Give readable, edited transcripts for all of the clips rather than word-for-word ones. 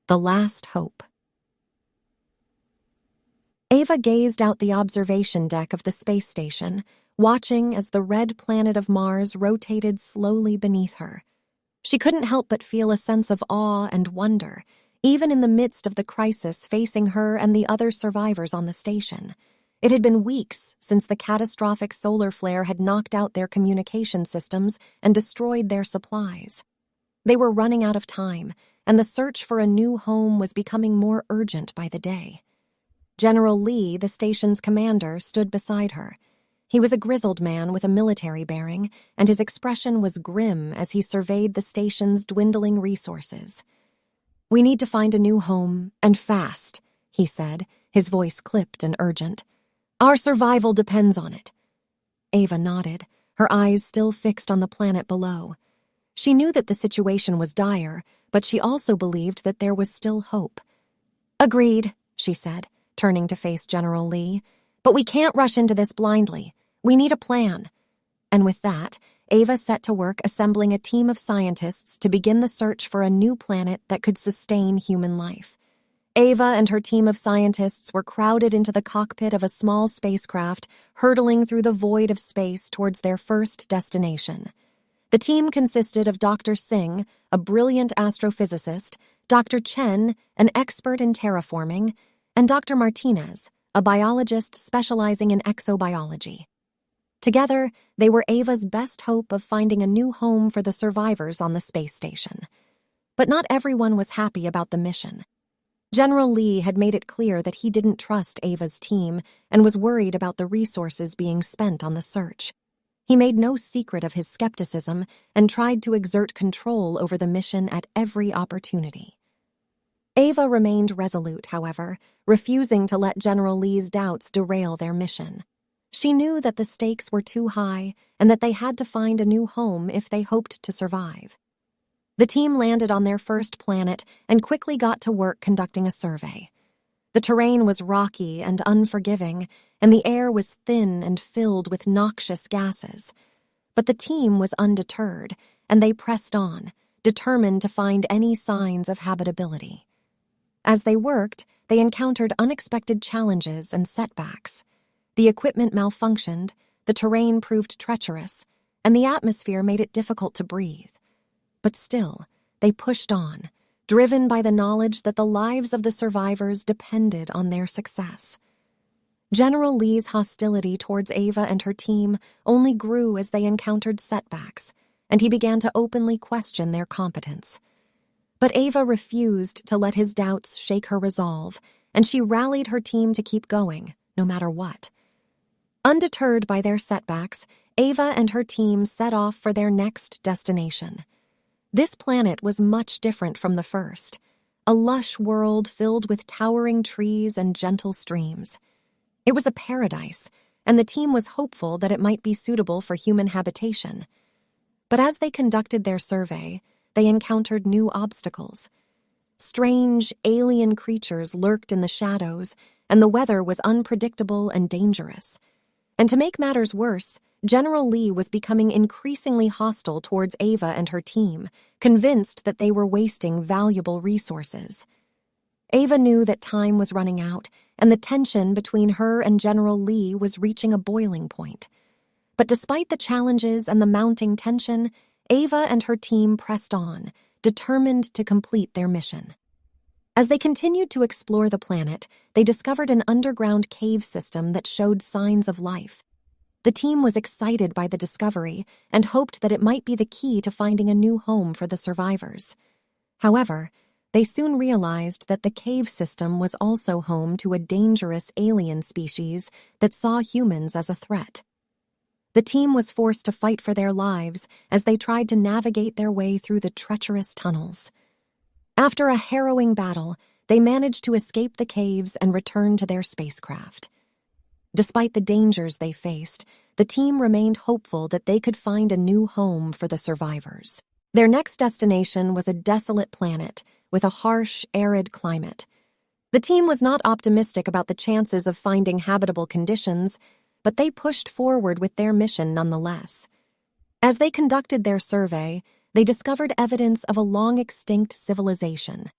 The Last Hope. Ava gazed out the observation deck of the space station, watching as the red planet of Mars rotated slowly beneath her. She couldn't help but feel a sense of awe and wonder, even in the midst of the crisis facing her and the other survivors on the station. It had been weeks since the catastrophic solar flare had knocked out their communication systems and destroyed their supplies. They were running out of time, and the search for a new home was becoming more urgent by the day. General Lee, the station's commander, stood beside her. He was a grizzled man with a military bearing, and his expression was grim as he surveyed the station's dwindling resources. "We need to find a new home, and fast," he said, his voice clipped and urgent. "Our survival depends on it." Ava nodded, her eyes still fixed on the planet below. She knew that the situation was dire, but she also believed that there was still hope. "Agreed," she said, turning to face General Lee. "But we can't rush into this blindly. We need a plan." And with that, Ava set to work assembling a team of scientists to begin the search for a new planet that could sustain human life. Ava and her team of scientists were crowded into the cockpit of a small spacecraft, hurtling through the void of space towards their first destination. The team consisted of Dr. Singh, a brilliant astrophysicist, Dr. Chen, an expert in terraforming, and Dr. Martinez, a biologist specializing in exobiology. Together, they were Ava's best hope of finding a new home for the survivors on the space station. But not everyone was happy about the mission. General Lee had made it clear that he didn't trust Ava's team and was worried about the resources being spent on the search. He made no secret of his skepticism and tried to exert control over the mission at every opportunity. Ava remained resolute, however, refusing to let General Lee's doubts derail their mission. She knew that the stakes were too high and that they had to find a new home if they hoped to survive. The team landed on their first planet and quickly got to work conducting a survey. The terrain was rocky and unforgiving, and the air was thin and filled with noxious gases. But the team was undeterred, and they pressed on, determined to find any signs of habitability. As they worked, they encountered unexpected challenges and setbacks. The equipment malfunctioned, the terrain proved treacherous, and the atmosphere made it difficult to breathe. But still, they pushed on, driven by the knowledge that the lives of the survivors depended on their success. General Lee's hostility towards Ava and her team only grew as they encountered setbacks, and he began to openly question their competence. But Ava refused to let his doubts shake her resolve, and she rallied her team to keep going, no matter what. Undeterred by their setbacks, Ava and her team set off for their next destination. This planet was much different from the first, a lush world filled with towering trees and gentle streams. It was a paradise, and the team was hopeful that it might be suitable for human habitation. But as they conducted their survey, they encountered new obstacles. Strange, alien creatures lurked in the shadows, and the weather was unpredictable and dangerous. And to make matters worse, General Lee was becoming increasingly hostile towards Ava and her team, convinced that they were wasting valuable resources. Ava knew that time was running out, and the tension between her and General Lee was reaching a boiling point. But despite the challenges and the mounting tension, Ava and her team pressed on, determined to complete their mission. As they continued to explore the planet, they discovered an underground cave system that showed signs of life. The team was excited by the discovery and hoped that it might be the key to finding a new home for the survivors. However, they soon realized that the cave system was also home to a dangerous alien species that saw humans as a threat. The team was forced to fight for their lives as they tried to navigate their way through the treacherous tunnels. After a harrowing battle, they managed to escape the caves and return to their spacecraft. Despite the dangers they faced, the team remained hopeful that they could find a new home for the survivors. Their next destination was a desolate planet with a harsh, arid climate. The team was not optimistic about the chances of finding habitable conditions, but they pushed forward with their mission nonetheless. As they conducted their survey, they discovered evidence of a long-extinct civilization.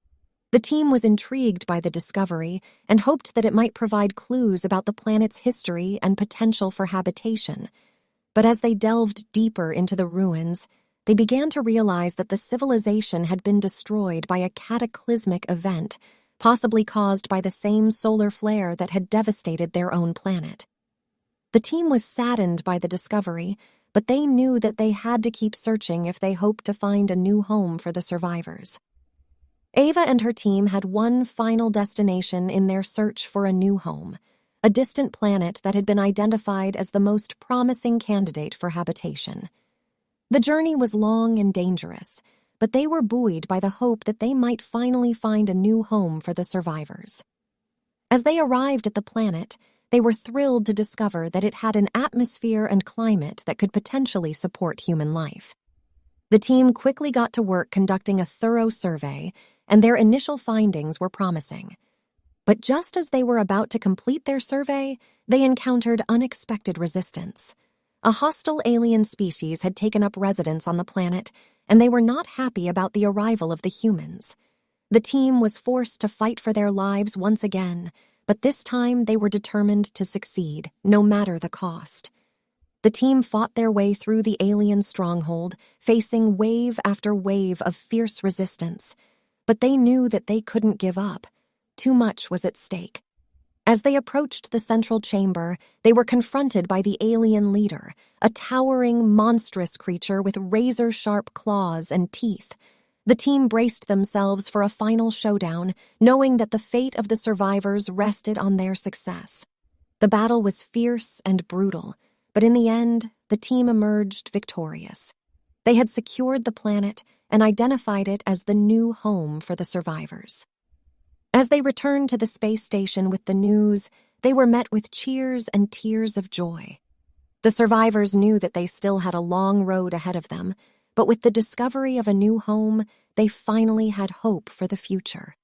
The team was intrigued by the discovery and hoped that it might provide clues about the planet's history and potential for habitation. But as they delved deeper into the ruins, they began to realize that the civilization had been destroyed by a cataclysmic event, possibly caused by the same solar flare that had devastated their own planet. The team was saddened by the discovery, but they knew that they had to keep searching if they hoped to find a new home for the survivors. Ava and her team had one final destination in their search for a new home, a distant planet that had been identified as the most promising candidate for habitation. The journey was long and dangerous, but they were buoyed by the hope that they might finally find a new home for the survivors. As they arrived at the planet, they were thrilled to discover that it had an atmosphere and climate that could potentially support human life. The team quickly got to work conducting a thorough survey, and their initial findings were promising. But just as they were about to complete their survey, they encountered unexpected resistance. A hostile alien species had taken up residence on the planet, and they were not happy about the arrival of the humans. The team was forced to fight for their lives once again, but this time they were determined to succeed, no matter the cost. The team fought their way through the alien stronghold, facing wave after wave of fierce resistance. But they knew that they couldn't give up. Too much was at stake. As they approached the central chamber, they were confronted by the alien leader, a towering, monstrous creature with razor-sharp claws and teeth. The team braced themselves for a final showdown, knowing that the fate of the survivors rested on their success. The battle was fierce and brutal, but in the end, the team emerged victorious. They had secured the planet and identified it as the new home for the survivors. As they returned to the space station with the news, they were met with cheers and tears of joy. The survivors knew that they still had a long road ahead of them, but with the discovery of a new home, they finally had hope for the future.